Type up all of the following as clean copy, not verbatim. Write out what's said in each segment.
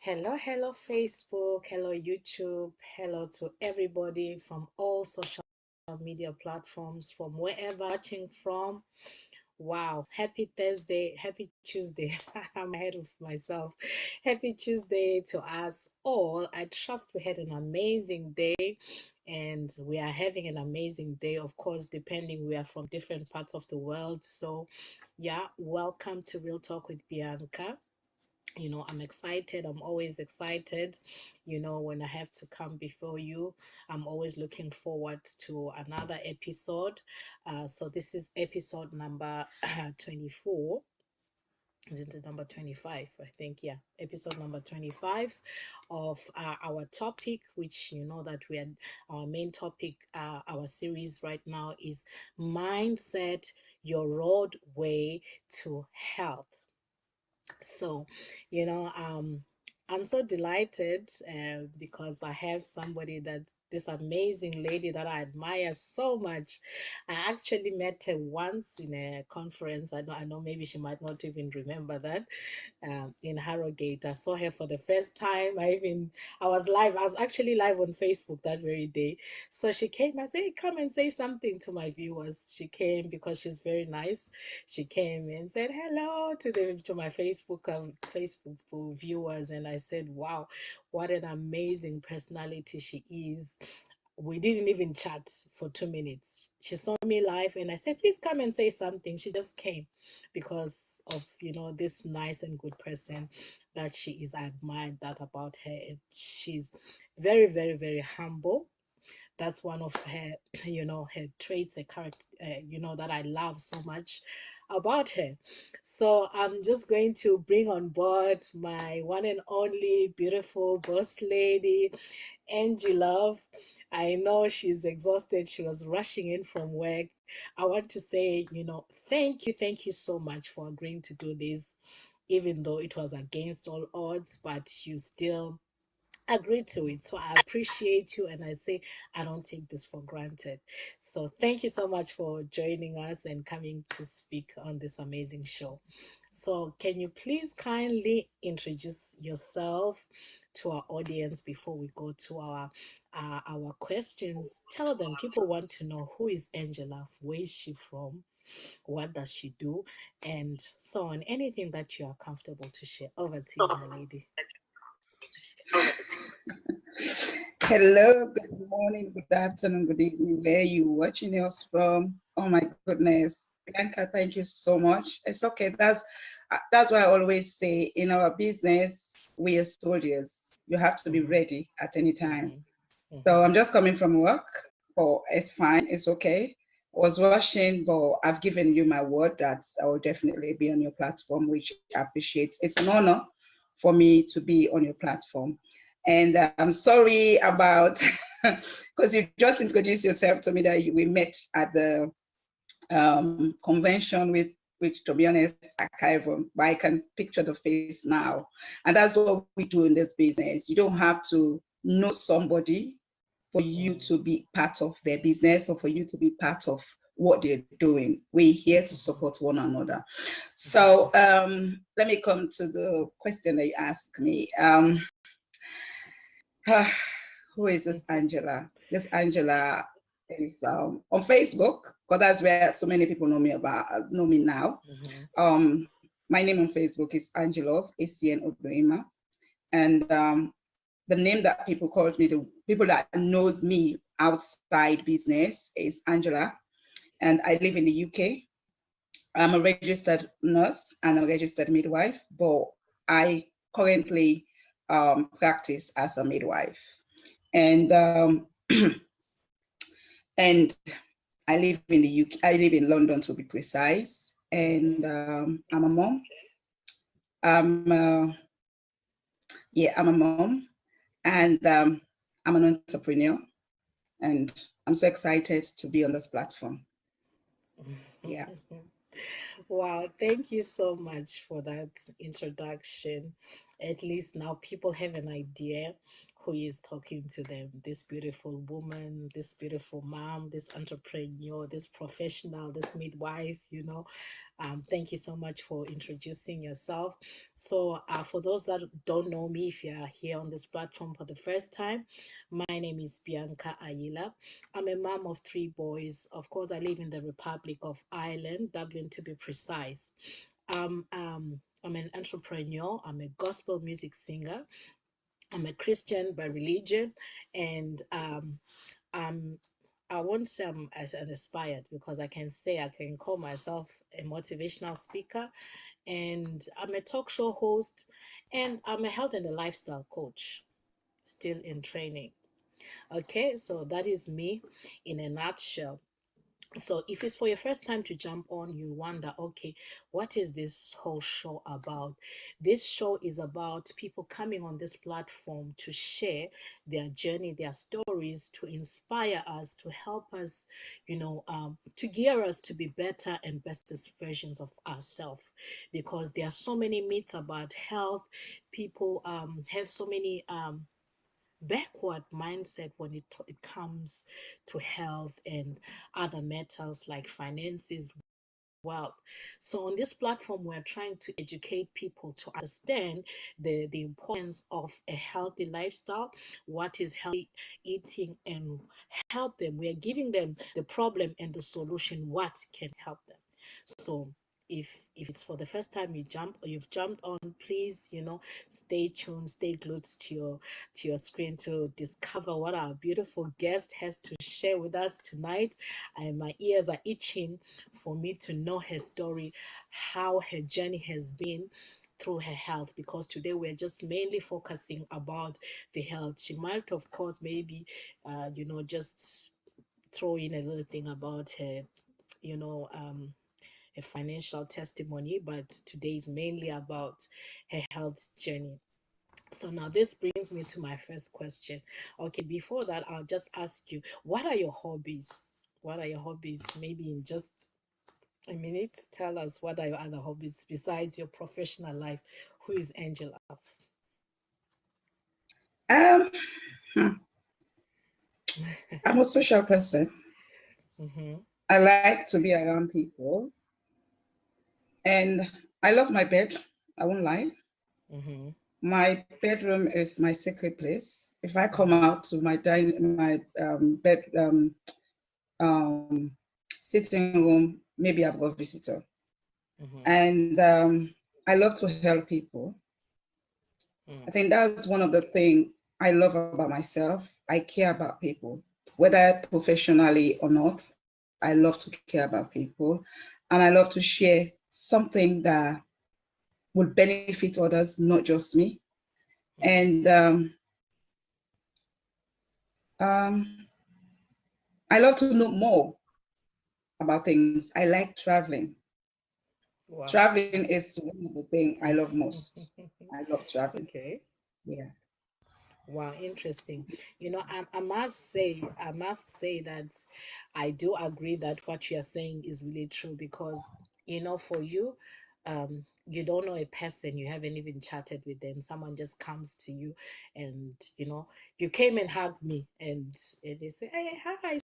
Hello, Facebook. Hello, YouTube. Hello to everybody from all social media platforms, from wherever watching from. Wow, happy Thursday, happy Tuesday. I'm ahead of myself. Happy Tuesday to us all. I trust we had an amazing day and we are having an amazing day, of course, depending we are from different parts of the world. So, yeah, welcome to Real Talk with Bianca. I'm excited. I'm always excited, when I have to come before you. I'm always looking forward to another episode. So this is episode number 24. Is it number 25? I think, yeah, episode number 25 of our topic, which you know that we are our main topic, our series right now is mindset, your roadway to health. So, I'm so delighted because I have somebody this amazing lady that I admire so much. I actually met her once in a conference. I know maybe she might not even remember that in Harrogate. I saw her for the first time. I was live. I was actually live on Facebook that very day. So she came. I said, "Come and say something to my viewers." She came because she's very nice. She came and said hello to my Facebook viewers, and I said, "Wow, what an amazing personality she is." We didn't even chat for 2 minutes. She saw me live and I said, "Please come and say something." She just came because of, this nice and good person that she is. I admired that about her. And she's very, very, very humble. That's one of her, her traits, a character, that I love so much about her. So I'm just going to bring on board my one and only beautiful boss lady, Angie Love. I know she's exhausted. She was rushing in from work. I want to say, thank you so much for agreeing to do this, even though it was against all odds, but you still agreed to it. So I appreciate you and I say I don't take this for granted. So thank you so much for joining us and coming to speak on this amazing show. So can you please kindly introduce yourself to our audience before we go to our questions? Tell them, people want to know, who is Angela, where is she from, what does she do, and so on. Anything that you are comfortable to share. Over to you, my lady. Hello, good morning, good afternoon, good evening. Where you watching us from? Oh my goodness, Bianca, thank you so much. It's okay. That's why I always say in our business we are soldiers. You have to be Mhm, ready at any time. mhm, So mhm. I'm just coming from work, but it's fine. It's okay. I was rushing, but I've given you my word that I will definitely be on your platform, which I appreciate. It's an honor for me to be on your platform. And I'm sorry about, because you just introduced yourself to me that we met at the convention with which, to be honest, I can't even, but I can picture the face now. And that's what we do in this business. You don't have to know somebody for you Mm, to be part of their business or for you to be part of what they're doing. We're here to mhm, support one another. mhm, So let me come to the question that you asked me. Who is this mhm, Angela? This Angela is on Facebook, because that's where so many people know me now. mhm, My name on Facebook is Angelov, ACN Odoima. And the name that people call me, the people that knows me outside business, is Angela. And I live in the UK. I'm a registered nurse and a registered midwife, but I currently practice as a midwife. And and I live in the UK. I live in London, to be precise. And okay. I'm a mom. I'm yeah, I'm a mom, and I'm an entrepreneur, and I'm so excited to be on this platform. Yeah. Wow, thank you so much for that introduction. At least now people have an idea who is talking to them, this beautiful woman, this beautiful mom, this entrepreneur, this professional, this midwife, thank you so much for introducing yourself. So, for those that don't know me, if you are here on this platform for the first time, my name is Bianca Ayila. I'm a mom of three boys. Of course, I live in the Republic of Ireland, Dublin to be precise. I'm an entrepreneur. I'm a gospel music singer. I'm a Christian by religion, and I'm I won't say I'm as an aspired, because I can say I can call myself a motivational speaker, and I'm a talk show host, and I'm a health and a lifestyle coach, still in training. Okay, so that is me in a nutshell. So if it's for your first time to jump on, you wonder, okay, what is this whole show about? This show is about people coming on this platform to share their journey, their stories, to inspire us, to help us, to gear us to be better and bestest versions of ourselves. Because there are so many myths about health. People have so many backward mindset when it comes to health and other matters like finances, wealth. So on this platform, we're trying to educate people to understand the importance of a healthy lifestyle, what is healthy eating, and help them. We are giving them the problem and the solution, what can help them. So if it's for the first time you've jumped on, please, stay tuned, stay glued to your screen to discover what our beautiful guest has to share with us tonight. And my ears are itching for me to know her story, how her journey has been through her health, because today we're just mainly focusing about the health. She might, of course, maybe just throw in a little thing about her, you know um a financial testimony, but today is mainly about her health journey. So now this brings me to my first question. Okay, before that, I'll just ask you, what are your hobbies? What are your hobbies? Maybe in just a minute, tell us what are your other hobbies besides your professional life. Who is Angela? Um, hmm, I'm a social person. Mm-hmm, I like to be around people, and I love my bed. I won't lie. mm-hmm, My bedroom is my sacred place. If I come mm-hmm, out to my bed um, sitting room, maybe I've got visitor, mm-hmm, and I love to help people. mm-hmm, I think that's one of the things I love about myself. I care about people, whether professionally or not. I love to care about people, and I love to share something that would benefit others, not just me. And um, I love to know more about things. I like traveling. wow. Traveling is one of the things I love most. I love traveling. Okay. Yeah. Wow, interesting. I must say that I do agree that what you're saying is really true, because, for you, you don't know a person, you haven't even chatted with them. Someone just comes to you, and, you came and hugged me, and they say, hey, hi.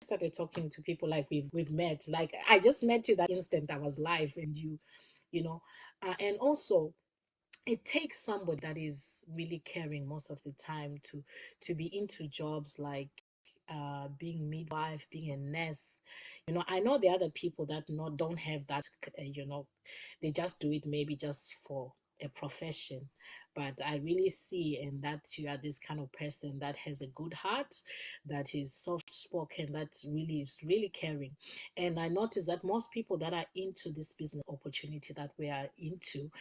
Started talking to people like we've met. Like I just met you that instant I was live, and you know, and also it takes somebody that is really caring most of the time to be into jobs like being midwife, being a nurse. I know there are other people that not don't have that. They just do it maybe just for a profession. But I really see in that you are this kind of person that has a good heart, that is soft spoken, that really is really caring. And I notice that most people that are into this business opportunity that we are into,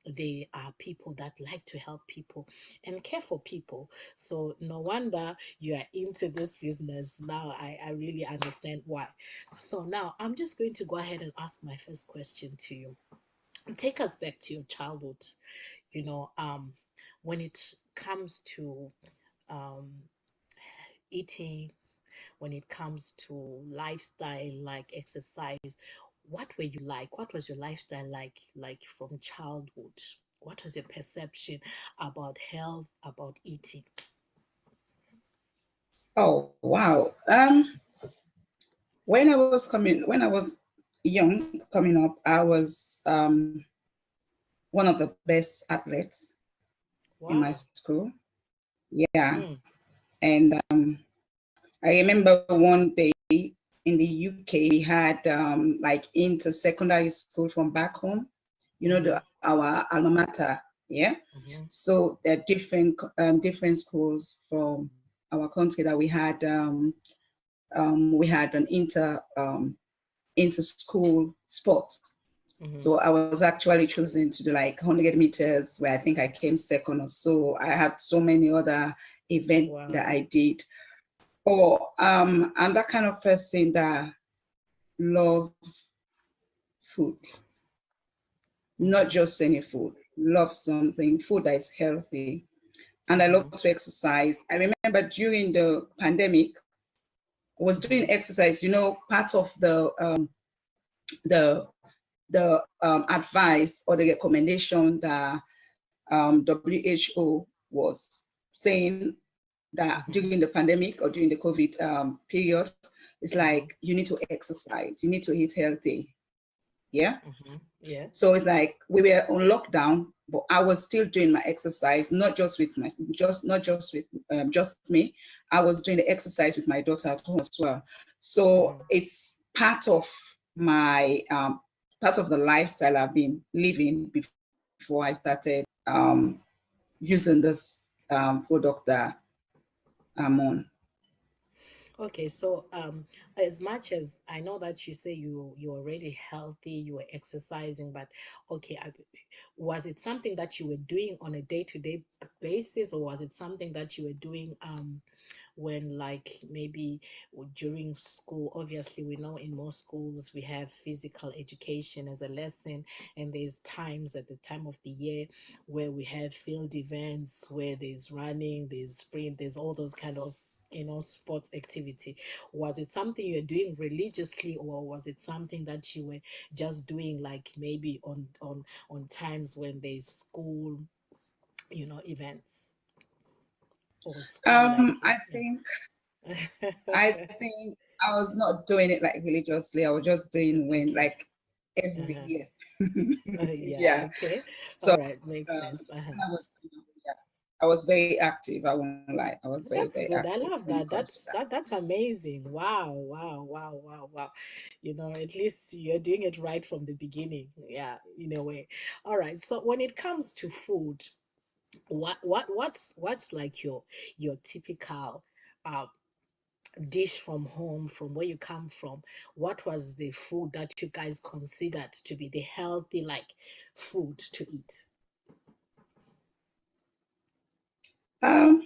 they are people that like to help people and care for people. So no wonder you are into this business. Now I really understand why. So now I'm just going to go ahead and ask my first question to you. Take us back to your childhood, you know, um, when it comes to um, eating, when it comes to lifestyle like exercise. What were you like? What was your lifestyle like from childhood? What was your perception about health, about eating? Oh wow. When I was young coming up, I was one of the best athletes in my Wow. school. Yeah. Mm. And I remember one day in the UK, we had like inter-secondary school from back home, Mm-hmm. our alma mater, yeah. Mm-hmm. So there are different schools from our country that we had an inter-school sport. Mm-hmm. So I was actually chosen to do like 100 meters, where I think I came second or so. I had so many other events that Wow. I did. Or I'm that kind of person that love food, not Mm-hmm. just any food. Love something, food that is healthy, and I Mm-hmm. love to exercise. I remember during the pandemic, I was Mm-hmm. doing exercise. Part of the advice or the recommendation that WHO was saying that Mm-hmm. during the pandemic or during the COVID period, it's Mm-hmm. like you need to exercise, you need to eat healthy. Yeah. Mm-hmm. Yeah. So it's like we were on lockdown, but I was still doing my exercise, not just with just me. I was doing the exercise with my daughter at home as well. So Mm-hmm. it's my part of the lifestyle I've been living before I started using this product that I'm on. Okay, so as much as I know that you say you're already healthy, you were exercising, but okay, was it something that you were doing on a day-to-day basis, or was it something that you were doing when, like, maybe during school? Obviously, we know in most schools we have physical education as a lesson, and there's times at the time of the year where we have field events, where there's running, there's sprint, there's all those kind of sports activity. Was it something you're doing religiously, or was it something that you were just doing, like, maybe on times when there's school events, or school, like, I yeah. think I was not doing it like religiously. I was just doing when Okay. like every Uh-huh. year. Yeah, Yeah. okay. So All right, makes sense. Uh-huh. when yeah, I was very active. I won't lie. I was very, very That's good. I active love when it that. comes to That's that. that's amazing. Wow, wow, wow, wow, wow. At least you're doing it right from the beginning. Yeah, in a way. All right. So when it comes to food, what's like your typical uh dish from home, from where you come from? What was the food that you guys considered to be the healthy, like, food to eat? Um,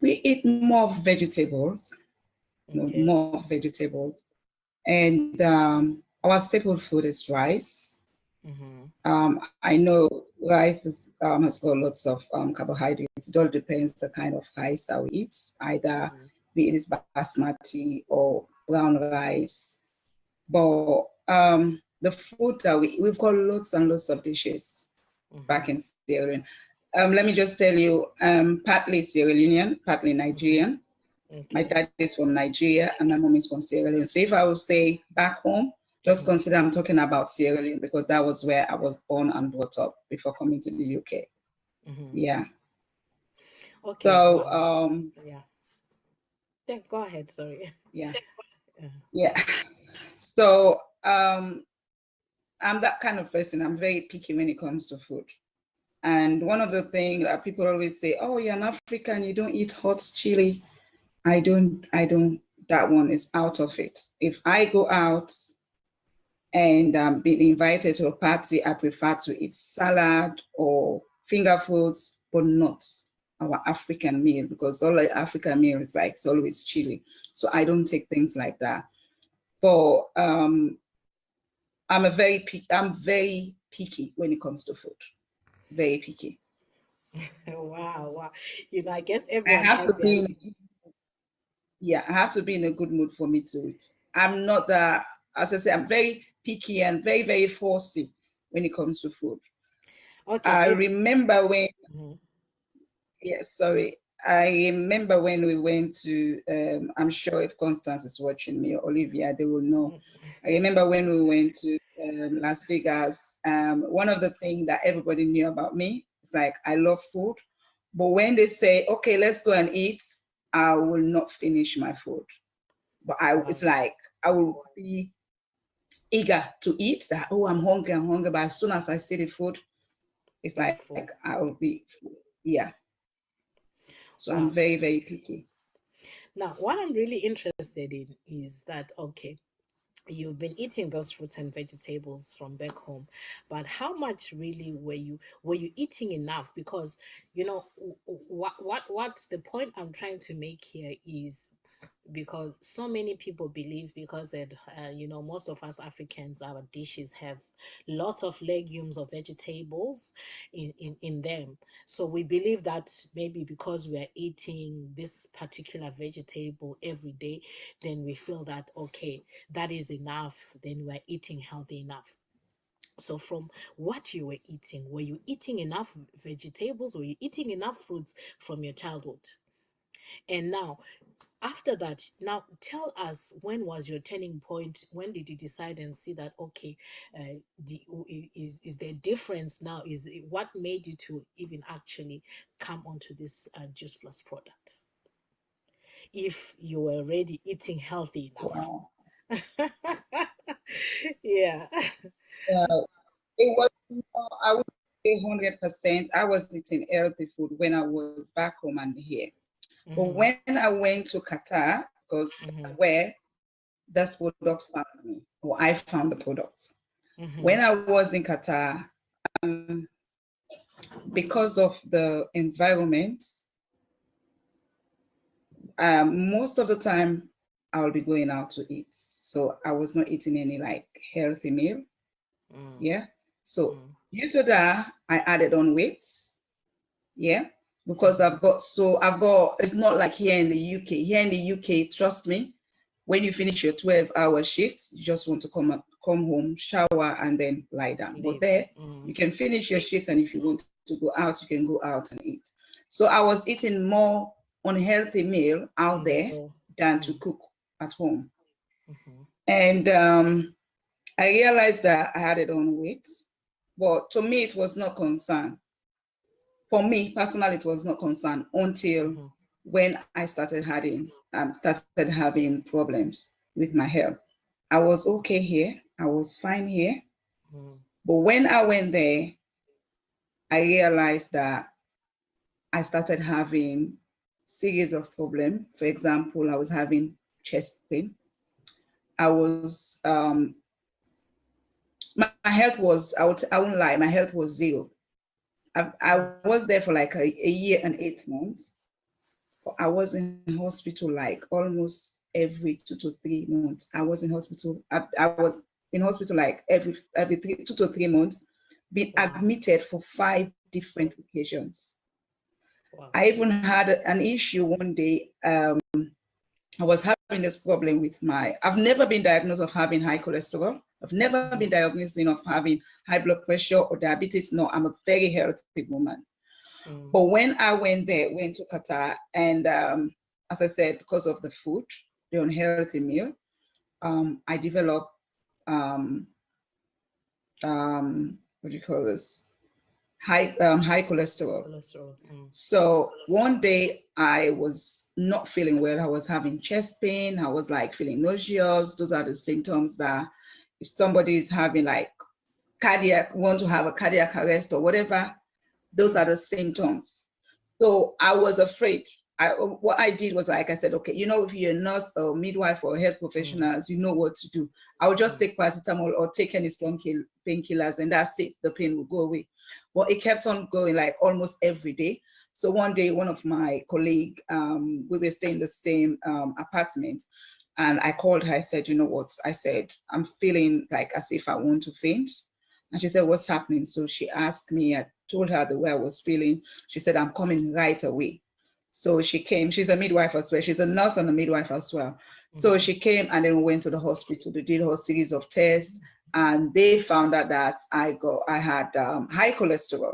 we eat more vegetables, Okay. more vegetables, and our staple food is rice. Mm-hmm. I know rice has got lots of carbohydrates. It all depends the kind of rice that we eat, either Mm-hmm. be it is basmati or brown rice. But the food that we've got lots and lots of dishes back Mm-hmm. in Sierra Leone. Let me just tell you, partly Sierra Leonean, partly Mm-hmm. Nigerian. My Okay. dad is from Nigeria and my mom is from Sierra Leone. So if I would say back home, just Mm-hmm. consider I'm talking about Sierra Leone because that was where I was born and brought up before coming to the UK. Mm-hmm. Yeah. Okay. So Wow. Yeah. Go ahead. Sorry. yeah, Uh, yeah. So I'm that kind of person. I'm very picky when it comes to food. And one of the things that people always say, "Oh, you're an African, you don't eat hot chili." I don't. That one is out of it. If I go out and been invited to a party, I prefer to eat salad or finger foods, but not our African meal because all the African meal is like it's always chili. So I don't take things like that. But I'm very picky when it comes to food. Very picky. wow. Wow. I guess I everyone have has to their. be in, yeah, I have to be in a good mood for me to eat. I'm not as I say, I'm very picky and very, very fussy when it comes to food. Okay, I you. remember when, Mhm. yes, sorry. I remember when we went to, I'm sure if Constance is watching me, or Olivia, they will know. I remember when we went to Las Vegas. One of the things that everybody knew about me is like I love food, but when they say, "Okay, let's go and eat," I will not finish my food. But it's Wow. like I will be eager to eat. That, oh, I'm hungry, I'm hungry. But as soon as I see the food, it's You're like full. I will be, yeah. So I'm Wow. very, very picky. Now, what I'm really interested in is that, okay, you've been eating those fruits and vegetables from back home, but how much really were you eating enough? Because what's the point I'm trying to make here is, because so many people believe, because that most of us Africans, our dishes have lots of legumes or vegetables in them. So we believe that maybe because we are eating this particular vegetable every day, then we feel that, okay, that is enough, then we're eating healthy enough. So from what you were eating, were you eating enough vegetables? Were you eating enough fruits from your childhood? And now, after that, now tell us, when was your turning point? When did you decide and see that, okay, the is there difference now? Is what made you to even actually come onto this Juice Plus product, if you were already eating healthy enough? Wow. Yeah. Well, it was, I would say 100%. I was eating healthy food when I was back home and here. But Mm-hmm. when I went to Qatar, because that's Mm-hmm. where this product found me, or I found the product. Mm-hmm. When I was in Qatar, because of the environment, most of the time I'll be going out to eat. So I was not eating any like healthy meal. Yeah. So due to that, I added on weight. Yeah. Because Mm-hmm. I've got, it's not like here in the UK. Here in the UK, trust me, when you finish your 12-hour shift, you just want to come home, shower, and then lie down. But Sleep. there, Mm-hmm. you can finish your shift, and if you want to go out, you can go out and eat. So I was eating more unhealthy meal out On the there go. than to Mm-hmm. cook at home. Mm-hmm. And I realized that I had it on weight, but to me, it was not concern. For me personally, it was not concern until Mm-hmm. when I started having problems with my health. I was okay here. I was fine here. Mm-hmm. But when I went there, I realized that I started having series of problems. For example, I was having chest pain. I was my health was, I won't lie, my health was zero. I was there for like a year and 8 months. I was in hospital like almost every 2 to 3 months. I was in hospital. I was in hospital like every 2 to 3 months, being Wow. admitted for 5 different occasions. Wow. I even had an issue one day. I was having this problem with I've never been diagnosed of having high cholesterol. I've never been Mm-hmm. diagnosed of having high blood pressure or diabetes. No, I'm a very healthy woman. Mm-hmm. But when I went to Qatar, and as I said, because of the food, the unhealthy meal, I developed um, what do you call this? High cholesterol. Cholesterol. Mm. So one day I was not feeling well. I was having chest pain. I was like feeling nauseous. Those are the symptoms that if somebody is having like want to have a cardiac arrest or whatever, those are the symptoms. So I was afraid. What I did was, like I said, okay, if you're a nurse or midwife or health Mm. professionals, you know what to do. I would just Mm. take paracetamol or take any strong painkillers, and that's it. The pain will go away. But it kept on going like almost every day. So one day, one of my colleague, we were staying in the same apartment, and I called her. I said, you know what? I said, I'm feeling like as if I want to faint. And she said, what's happening? So she asked me, I told her the way I was feeling. She said, I'm coming right away. So she came. She's a midwife as well. She's a nurse and a midwife as well. So Mm-hmm. she came, and then we went to the hospital. They did a whole series of tests. and they found out that I had high cholesterol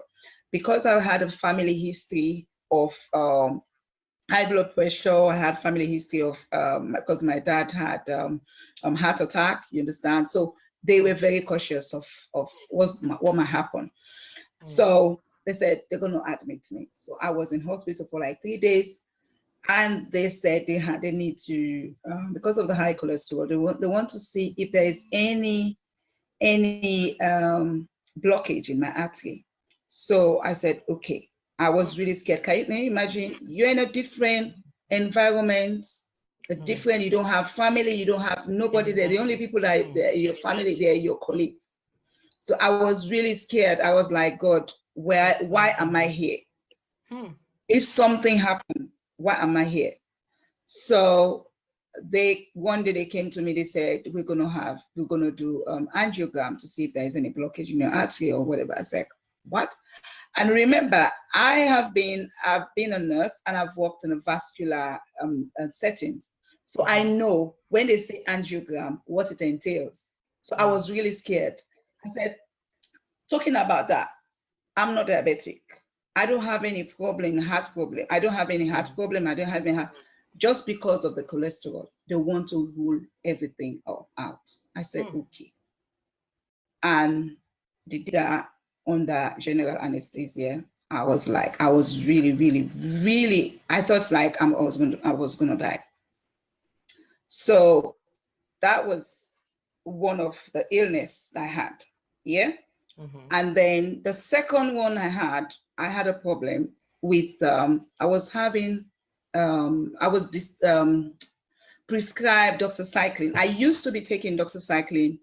because I had a family history of high blood pressure. I had family history of because my dad had heart attack. You understand? So they were very cautious of what might happen. So they said they're going to admit me. So I was in hospital for like 3 days, and they said they need to because of the high cholesterol. They want to see if there is any blockage in my artery. So I said, okay. I was really scared. Can you imagine? You're in a different environment, you don't have family, you don't have nobody there. The only people that are your family, they're your colleagues. So I was really scared. I was like, God, why am I here? If something happened, why am I here? So one day they came to me, they said, we're going to do angiogram to see if there is any blockage in your artery or whatever. I said, what? And remember, I've been a nurse and I've worked in a vascular settings. So I know when they say angiogram, what it entails. So I was really scared. I said, talking about that, I'm not diabetic. I don't have any heart problem. I don't have any heart problem. I don't have any heart. Just because of the cholesterol, they want to rule everything out. I said, okay. And they did that under general anesthesia. I was really, really, really, I thought like I was going to die. So that was one of the illness I had. Yeah. And then the second one I had a problem with, I was prescribed doxycycline. I used to be taking doxycycline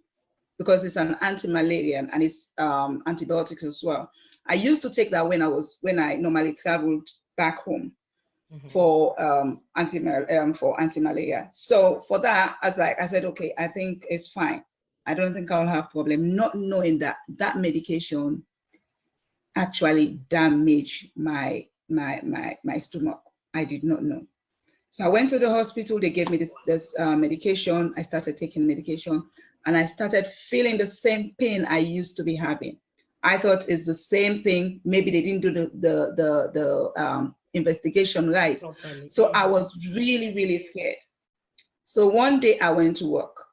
because it's an anti-malarian and it's antibiotics as well. I used to take that when I normally traveled back home for anti-malaria. So for that, I said, okay, I think it's fine. I don't think I'll have problem, not knowing that medication actually damaged my stomach. I did not know. So I went to the hospital. They gave me this medication. I started taking medication, and I started feeling the same pain I used to be having. I thought it's the same thing. Maybe they didn't do the investigation right. So I was really, really scared. So one day I went to work,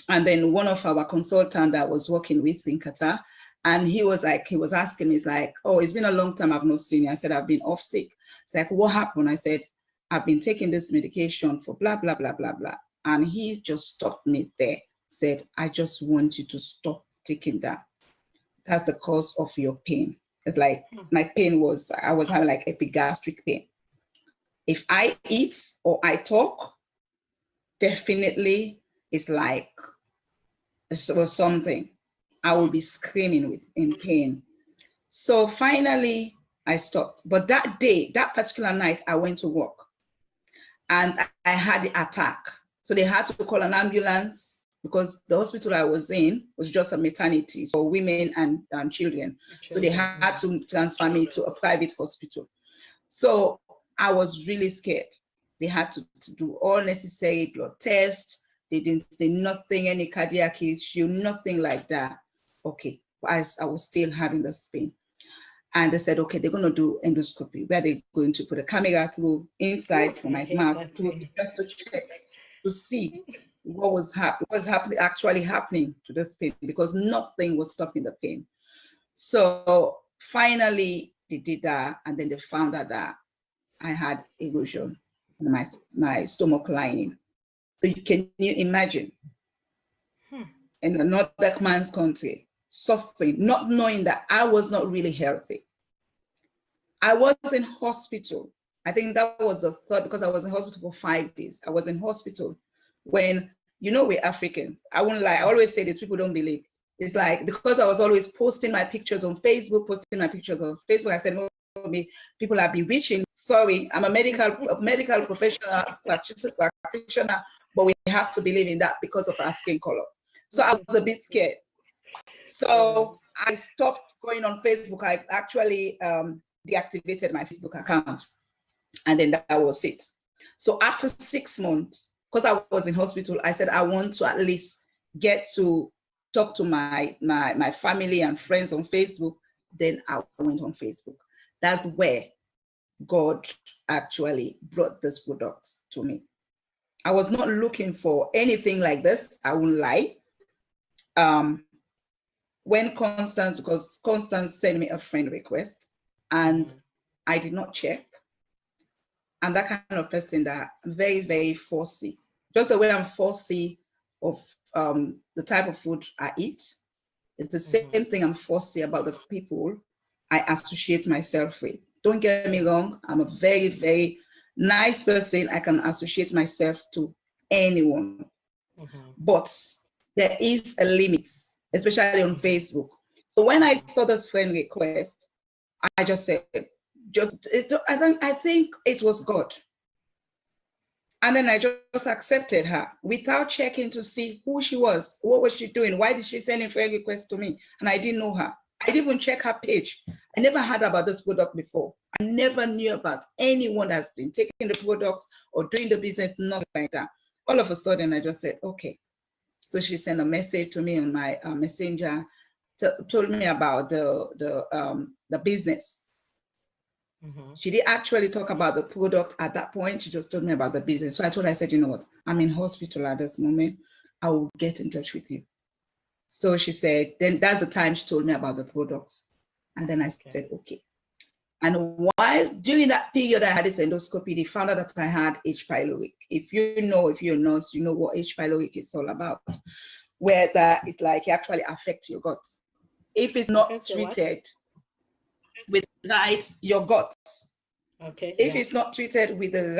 and then one of our consultants that was working with in Qatar, and he was asking me, he's like, oh, it's been a long time I've not seen you. I said, I've been off sick. It's like, what happened? I said, I've been taking this medication for blah, blah, blah, blah, blah. And he just stopped me there, said, I just want you to stop taking that. That's the cause of your pain. It's like my pain was, I was having like epigastric pain. If I eat or I talk, definitely it's like something. I will be screaming in pain. So finally I stopped. But that day, that particular night, I went to work and I had the attack. So they had to call an ambulance because the hospital I was in was just a maternity for women and children. So they had to transfer me to a private hospital. So I was really scared. They had to do all necessary blood tests. They didn't say nothing, any cardiac issue, nothing like that. Okay, I was still having this pain. And they said, okay, they're going to do endoscopy, where they're going to put a camera through inside from my mouth just to check, to see what was actually happening to this pain, because nothing was stopping the pain. So finally, they did that, and then they found out that I had erosion in my stomach lining. So can you imagine? In another man's country, suffering, not knowing that I was not really healthy. I was in hospital. I think that was the third, because I was in hospital for 5 days. I was in hospital when, we're Africans. I won't lie. I always say this, people don't believe. It's like, because I was always posting my pictures on Facebook, I said, oh, people are bewitching. Sorry, I'm a medical professional practitioner, but we have to believe in that because of our skin color. So I was a bit scared. So I stopped going on Facebook. I actually deactivated my Facebook account. And then that was it. So after 6 months, because I was in hospital, I said, I want to at least get to talk to my family and friends on Facebook, then I went on Facebook. That's where God actually brought this product to me. I was not looking for anything like this. I won't lie. When Constance, because Constance sent me a friend request and I did not check. I'm that kind of person that I'm very, very fussy. Just the way I'm fussy of the type of food I eat. It's the same thing I'm fussy about the people I associate myself with. Don't get me wrong. I'm a very, very nice person. I can associate myself to anyone. But there is a limit, especially on Facebook. So when I saw this friend request, I just said, I think it was God. And then I just accepted her without checking to see who she was. What was she doing? Why did she send a friend request to me? And I didn't know her. I didn't even check her page. I never heard about this product before. I never knew about anyone that's been taking the product or doing the business, nothing like that. All of a sudden, I just said, okay. So she sent a message to me on my messenger, told me about the business. She didn't actually talk about the product at that point. She just told me about the business. So I told her, I said, you know what? I'm in hospital at this moment. I will get in touch with you. So she said, then that's the time she told me about the product. And then I said, okay. And while during that period I had this endoscopy, they found out that I had H. pylori. If you're a nurse, you know what H. pylori is all about. Where that is like it actually affects your gut. If it's not treated with your gut. Okay. If it's not treated with the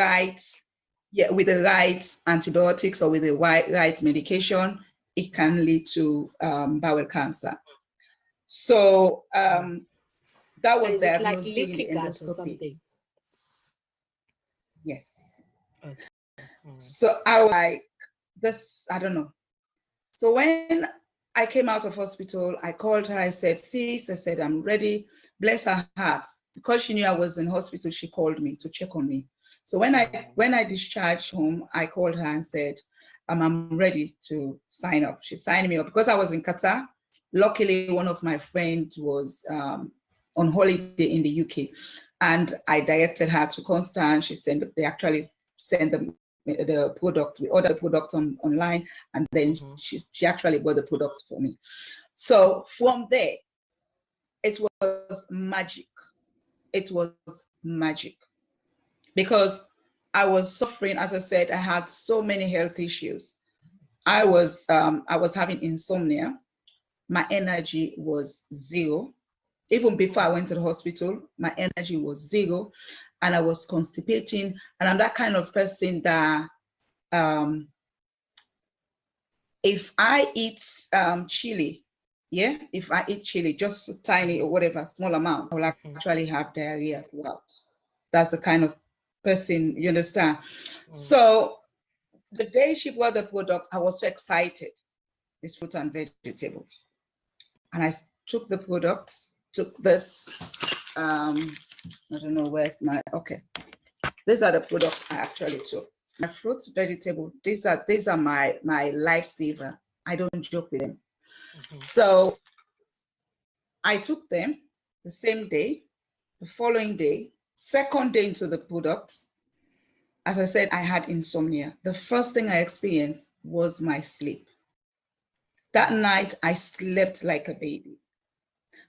right antibiotics or with the right medication, it can lead to bowel cancer. So that was diagnosed like during the leaky gut or endoscopy. something? Yes. Okay. So I was like, this, I don't know. So when I came out of hospital, I called her, I said, sis, I said, I'm ready. Bless her heart. Because she knew I was in hospital, she called me to check on me. So when I discharged home, I called her and said, I'm ready to sign up. She signed me up because I was in Qatar. Luckily, one of my friends was on holiday in the UK, and I directed her to Constance. They actually sent the product. We ordered the product online, and then she actually bought the product for me. So from there, it was magic. It was magic because I was suffering. As I said, I had so many health issues. I was having insomnia. My energy was zero. Even before I went to the hospital, my energy was zero, and I was constipating. And I'm that kind of person that if I eat chili, if I eat chili, just tiny or whatever, small amount, I will actually have diarrhea throughout. That's the kind of person, you understand? So the day she bought the product, I was so excited. It's fruit and vegetables. And I took the product, took this, I don't know where's okay. These are the products I actually took. My fruits, vegetable, these are my lifesaver. I don't joke with them. So I took them the same day, the following day, second day into the product. As I said, I had insomnia. The first thing I experienced was my sleep. That night, I slept like a baby.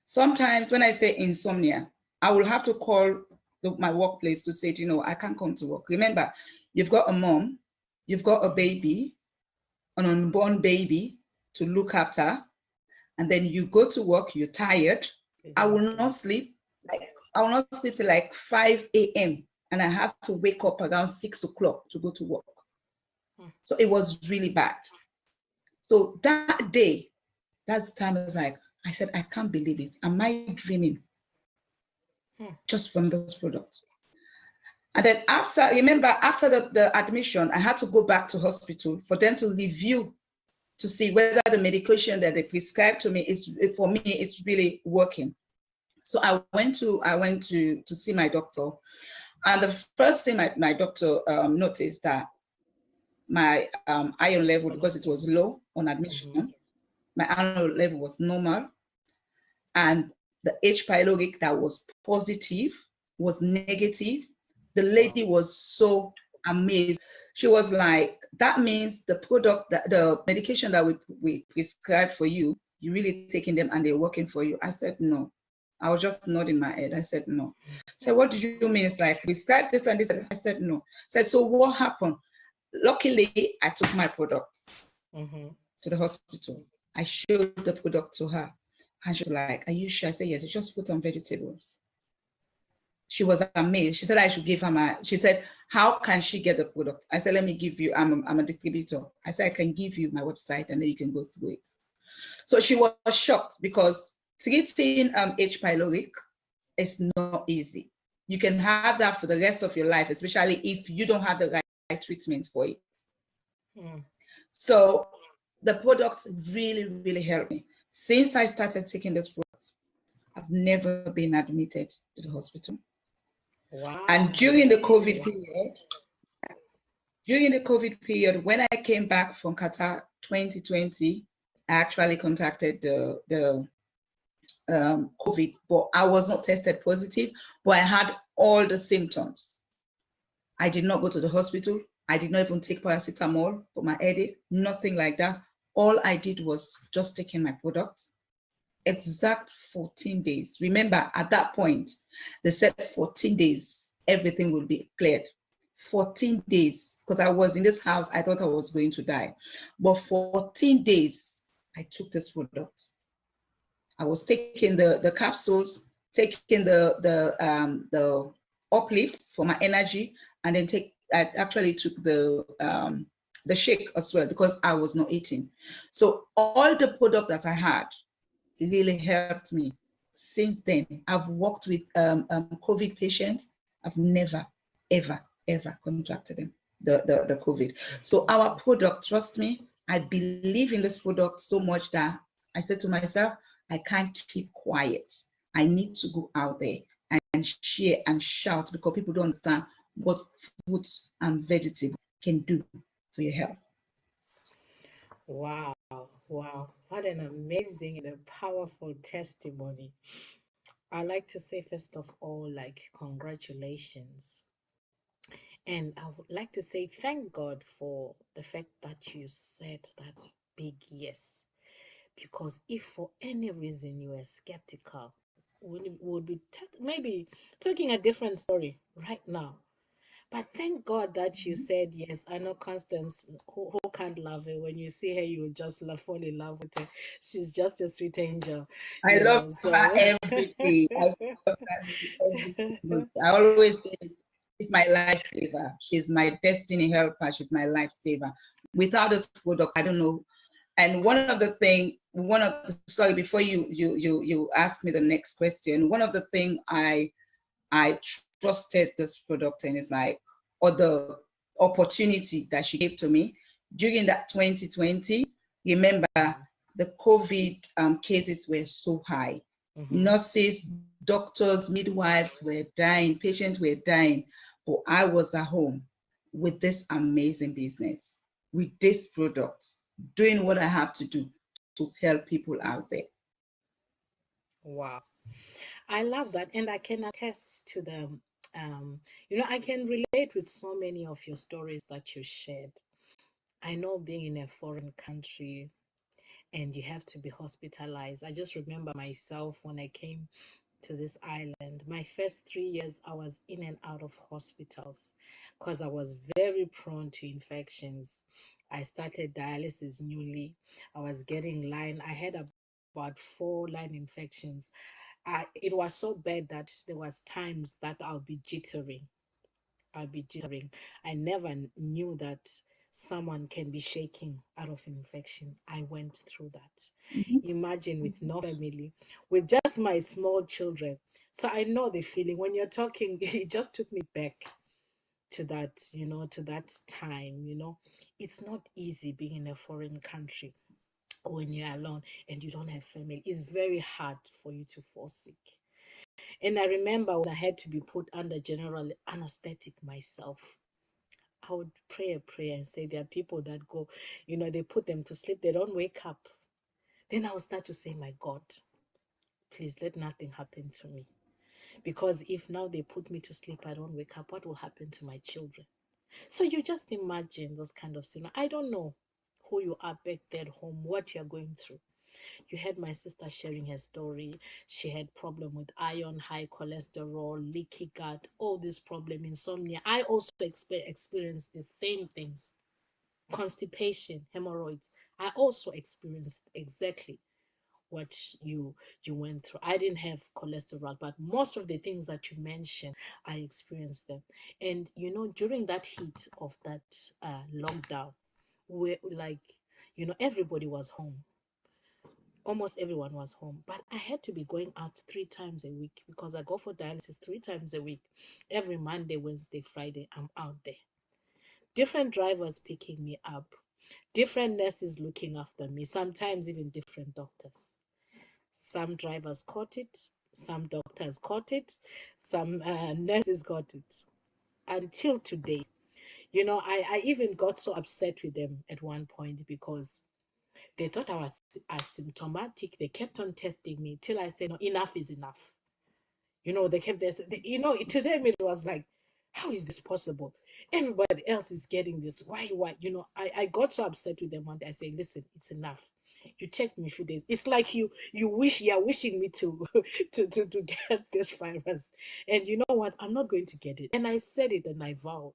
Sometimes when I say insomnia, I will have to call my workplace to say, I can't come to work. Remember, you've got a mom, you've got a baby, an unborn baby to look after, and then you go to work, you're tired. I will not sleep. I will not sleep till like 5 a.m. and I have to wake up around 6 o'clock to go to work. So it was really bad. So that day, that's the time I was like, I said, I can't believe it. Am I dreaming? Just from those products. And then after the admission, I had to go back to hospital for them to review to see whether the medication that they prescribed to me it's really working. So I went to see my doctor, and the first thing my doctor noticed that my iron level, because it was low on admission, my annual level was normal, and the H. pylori that was positive was negative. The lady Wow. was so amazed. She was like, that means the product, that the medication that we prescribed for you, you really taking them and they're working for you. I said, no. I was just nodding my head. I said, no. So what do you mean? It's like prescribe this and this. I said, no. Said, so what happened? Luckily, I took my product Mm-hmm. to the hospital. I showed the product to her. And she was like, are you sure? I said, yes, it's just fruit and vegetables. She was amazed. She said I should give her she said, how can she get the product? I said, let me give you, I'm a distributor. I said, I can give you my website and then you can go through it. So she was shocked because treating H. pylori is not easy. You can have that for the rest of your life, especially if you don't have the right treatment for it. Mm. So the product really, really helped me. Since I started taking this product, I've never been admitted to the hospital. And Wow. during the COVID period, when I came back from Qatar 2020, I actually contacted the COVID, but I was not tested positive, but I had all the symptoms. I did not go to the hospital. I did not even take paracetamol for my headache, nothing like that. All I did was just taking my product. Exact 14 days. Remember, at that point, they said 14 days, everything will be cleared. 14 days, because I was in this house, I thought I was going to die. But 14 days, I took this product. I was taking the capsules, taking the uplifts for my energy, and then I actually took the shake as well because I was not eating. So all the product that I had really helped me. Since then, I've worked with COVID patients. I've never, ever, ever contracted them, the COVID. So our product, trust me, I believe in this product so much that I said to myself, I can't keep quiet. I need to go out there and share and shout because people don't understand what fruit and vegetable can do for your health. Wow. Wow. What an amazing and a powerful testimony. I like to say, first of all, like, congratulations. And I would like to say thank God for the fact that you said that big yes. Because if for any reason you were skeptical, we would be maybe talking a different story right now. But thank God that you said yes. I know Constance, who can't love her. When you see her, you will just fall in love with her. She's just a sweet angel, I love her So, every day. I love that lady every single day. I always say she's my lifesaver. She's my destiny helper. She's my lifesaver. Without this product, I don't know. And sorry, before you ask me the next question, one of the thing I trusted this product and is like, or the opportunity that she gave to me during that 2020. Remember, the COVID cases were so high. mm-hmm. Nurses, doctors, midwives were dying, patients were dying, but I was at home with this amazing business, with this product, doing what I have to do to help people out there. Wow. I love that. And I can attest to them. I can relate with so many of your stories that you shared. I know being in a foreign country and you have to be hospitalized. I just remember myself when I came to this island. My first 3 years, I was in and out of hospitals because I was very prone to infections. I started dialysis newly. I was getting line. I had about 4 line infections. It was so bad that there was times that I'll be jittering. I'll be jittering. I never knew that someone can be shaking out of infection. I went through that. Mhm. Imagine with no family, with just my small children. So I know the feeling when you're talking, it just took me back to that, to that time, It's not easy being in a foreign country when you're alone and you don't have family. It's very hard for you to fall sick. And I remember when I had to be put under general anesthetic myself, I would pray a prayer and say there are people that go, they put them to sleep, they don't wake up. Then I will start to say, my God, please let nothing happen to me. Because if now they put me to sleep, I don't wake up, what will happen to my children? So you just imagine those kind of scenario. I don't know who you are back there at home, what you're going through. You heard my sister sharing her story. She had problem with iron, high cholesterol, leaky gut, all this problem, insomnia. I also experienced the same things. Constipation, hemorrhoids. I also experienced exactly what you went through. I didn't have cholesterol, but most of the things that you mentioned, I experienced them. And during that heat of that lockdown, we like, everybody was home. Almost everyone was home, but I had to be going out 3 times a week because I go for dialysis 3 times a week. Every Monday, Wednesday, Friday, I'm out there. Different drivers picking me up, different nurses looking after me, sometimes even different doctors. Some drivers caught it, some doctors caught it, some nurses got it. Until today, I even got so upset with them at one point because they thought I was asymptomatic. They kept on testing me till I said, no, enough is enough. They kept this, to them it was like, how is this possible? Everybody else is getting this. Why? I got so upset with them one day. I said, listen, it's enough. You checked me a few days. It's like you're wishing me to to get this virus. And you know what? I'm not going to get it. And I said it and I vowed.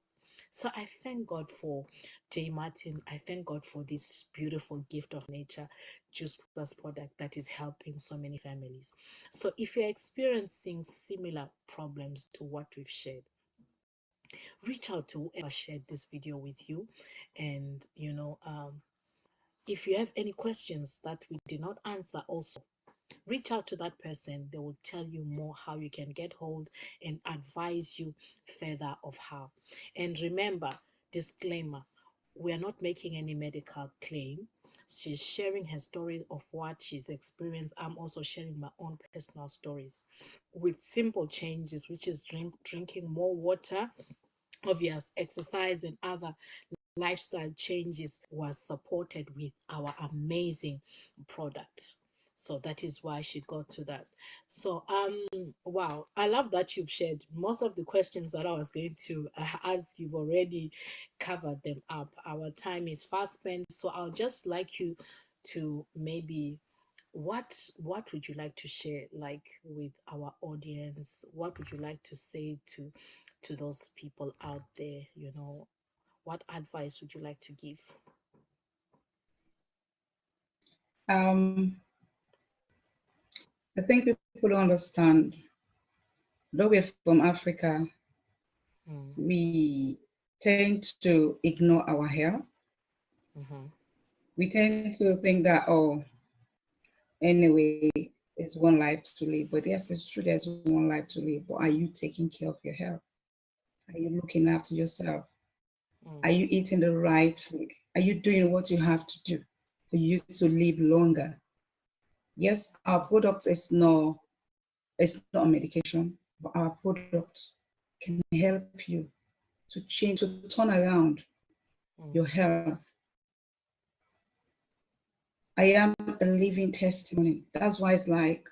So I thank God for J. Martin. I thank God for this beautiful gift of nature, Juice Plus product that is helping so many families. So if you're experiencing similar problems to what we've shared, reach out to whoever shared this video with you. And, if you have any questions that we did not answer, also reach out to that person. They will tell you more how you can get hold and advise you further of how. And remember, disclaimer, we are not making any medical claim. She's sharing her story of what she's experienced. I'm also sharing my own personal stories with simple changes, which is drinking more water, obvious exercise, and other lifestyle changes was supported with our amazing product. So that is why she got to that. So wow, I love that you've shared most of the questions that I was going to ask. You've already covered them up. Our time is fast spent, so I'll just like you to maybe, what would you like to share, like, with our audience? What would you like to say to those people out there? What advice would you like to give? Um, I think people don't understand. Though we're from Africa, Mm. we tend to ignore our health. Mm-hmm. We tend to think that, oh, anyway, it's one life to live. But yes, it's true, there's one life to live. But are you taking care of your health? Are you looking after yourself? Mm. Are you eating the right food? Are you doing what you have to do for you to live longer? Yes, our product is it's not a medication, but our product can help you to change, to turn around Mm. your health. I am a living testimony. That's why it's like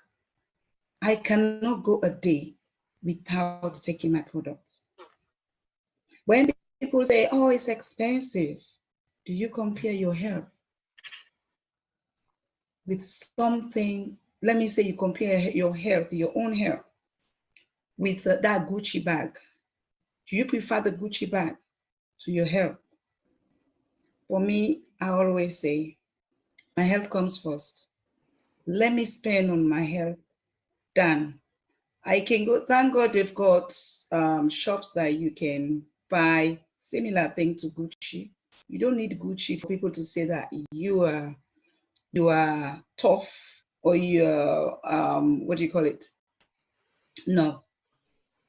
I cannot go a day without taking my product. When people say, oh, it's expensive, do you compare your health with something? Let me say you compare your health, your own health, with that Gucci bag. Do you prefer the Gucci bag to your health? For me, I always say my health comes first. Let me spend on my health. Done. I can go. Thank God they've got shops that you can buy similar thing to Gucci. You don't need Gucci for people to say that you are tough, or you're what do you call it? No.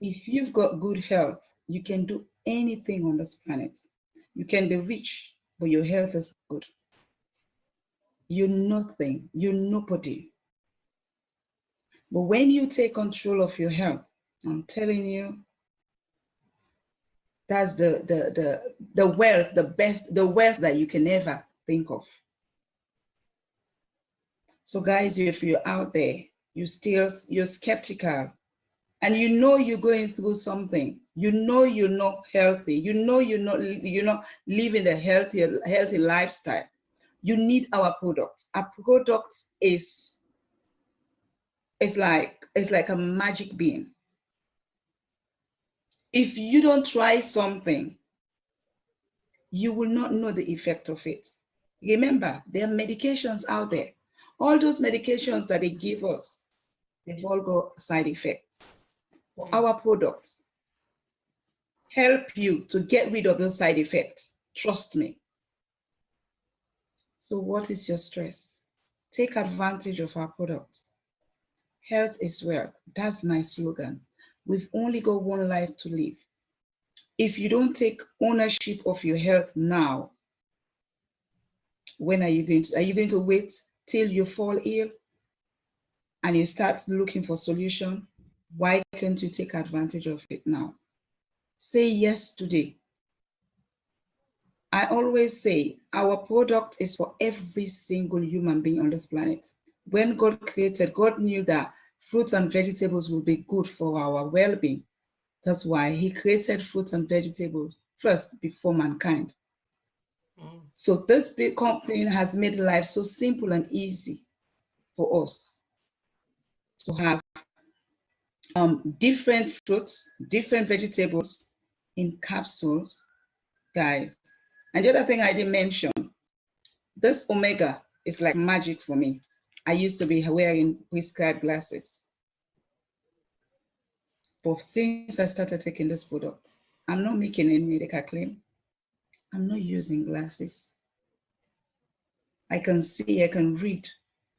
If you've got good health, you can do anything on this planet. You can be rich, but your health is good. You're nothing. You're nobody. But when you take control of your health, I'm telling you, that's the wealth, the wealth that you can ever think of. So guys, if you're out there, you're skeptical, and you know you're going through something, you know you're not healthy, you know you're not living a healthy lifestyle, you need our product. Our product is like a magic bean. If you don't try something, you will not know the effect of it. Remember, there are medications out there. All those medications that they give us, they've all got side effects. Our products help you to get rid of those side effects. Trust me. So what is your stress? Take advantage of our products. Health is wealth. That's my slogan. We've only got one life to live. If you don't take ownership of your health now, when are you going to wait till you fall ill and you start looking for solution? Why can't you take advantage of it now? Say yes today. I always say our product is for every single human being on this planet. When God created, God knew that fruits and vegetables will be good for our well-being. That's why he created fruits and vegetables first before mankind. So this big company has made life so simple and easy for us to have different fruits, different vegetables in capsules, guys. And the other thing I didn't mention, this omega is like magic for me. I used to be wearing prescribed glasses. But since I started taking this product, I'm not making any medical claim. I'm not using glasses. I can see, I can read,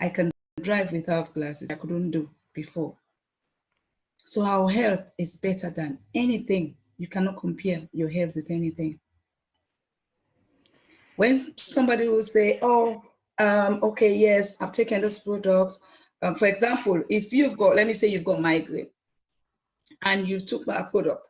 I can drive without glasses. I couldn't do before. So our health is better than anything. You cannot compare your health with anything. When somebody will say, oh, okay, yes, I've taken this product. For example, if you've got, let me say you've got migraine and you took our product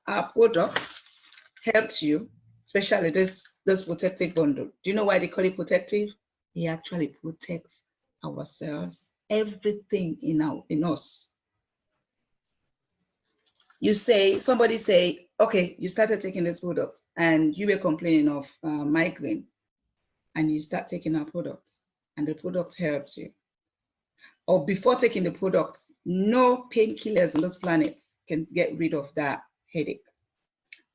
helps you, especially this protective bundle. Do you know why they call it protective? It actually protects our cells, everything in us. Somebody say, okay, you started taking this product and you were complaining of migraine, and you start taking our products and the product helps you. Or before taking the product, no painkillers on this planet can get rid of that headache.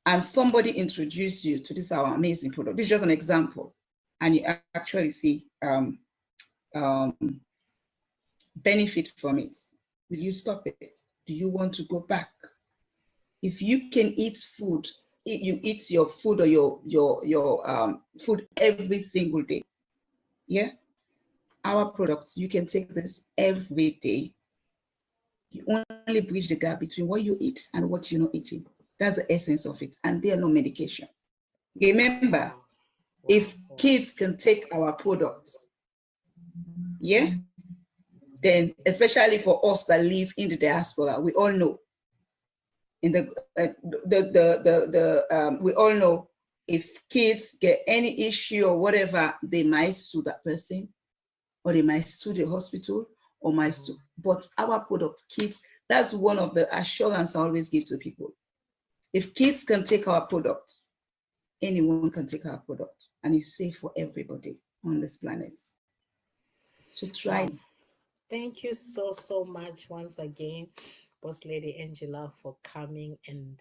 And somebody introduced you to this our amazing product. This is just an example. And you actually see benefit from it. Will you stop it? Do you want to go back? If you can eat food, you eat your food or your food every single day. Yeah, our products, you can take this every day. You only bridge the gap between what you eat and what you're not eating. That's the essence of it. And they are no medication. Remember, if kids can take our products, yeah, then especially for us that live in the diaspora, we all know in we all know if kids get any issue or whatever, they might sue that person, or they might sue the hospital, or might sue. But our product, kids, that's one of the assurance I always give to people. If kids can take our products, anyone can take our product, and it's safe for everybody on this planet. So try. Wow. Thank you so much once again, Bosslady Angela, for coming and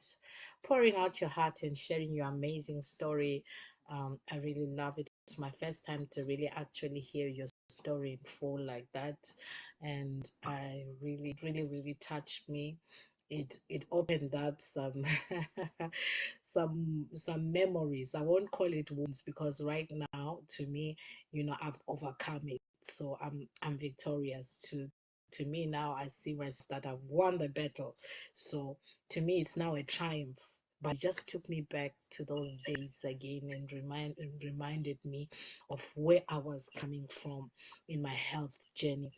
pouring out your heart and sharing your amazing story. I really love it. It's my first time to really actually hear your story in full like that, and I really touched me. It opened up some some memories. I won't call it wounds, because right now, to me, I've overcome it, so I'm victorious. To me now, I see myself that I've won the battle. So to me, it's now a triumph. But it just took me back to those days again, and reminded me of where I was coming from in my health journey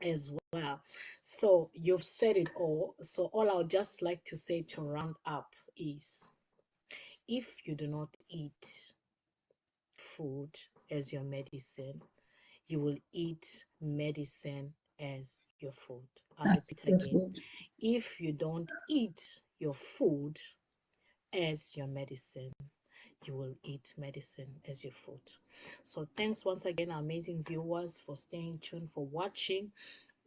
as well. So you've said it all. So all I would just like to say to round up is, if you do not eat food as your medicine, you will eat medicine as your food. I'll repeat That's again. good. If you don't eat your food as your medicine, you will eat medicine as your food. So thanks once again, our amazing viewers, for staying tuned, for watching.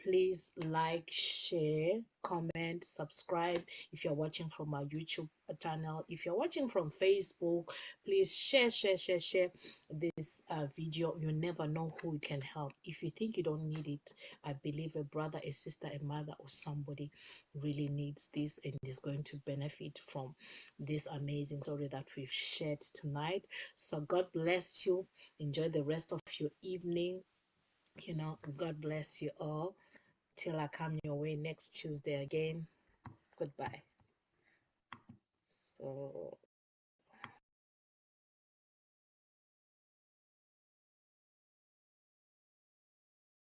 Please like, share, comment, subscribe if you're watching from our YouTube channel. If you're watching from Facebook, please share this video. You never know who you can help. If you think you don't need it, I believe a brother, a sister, a mother, or somebody really needs this and is going to benefit from this amazing story that we've shared tonight. So God bless you. Enjoy the rest of your evening. God bless you all. Till I come your way next Tuesday again. Goodbye. So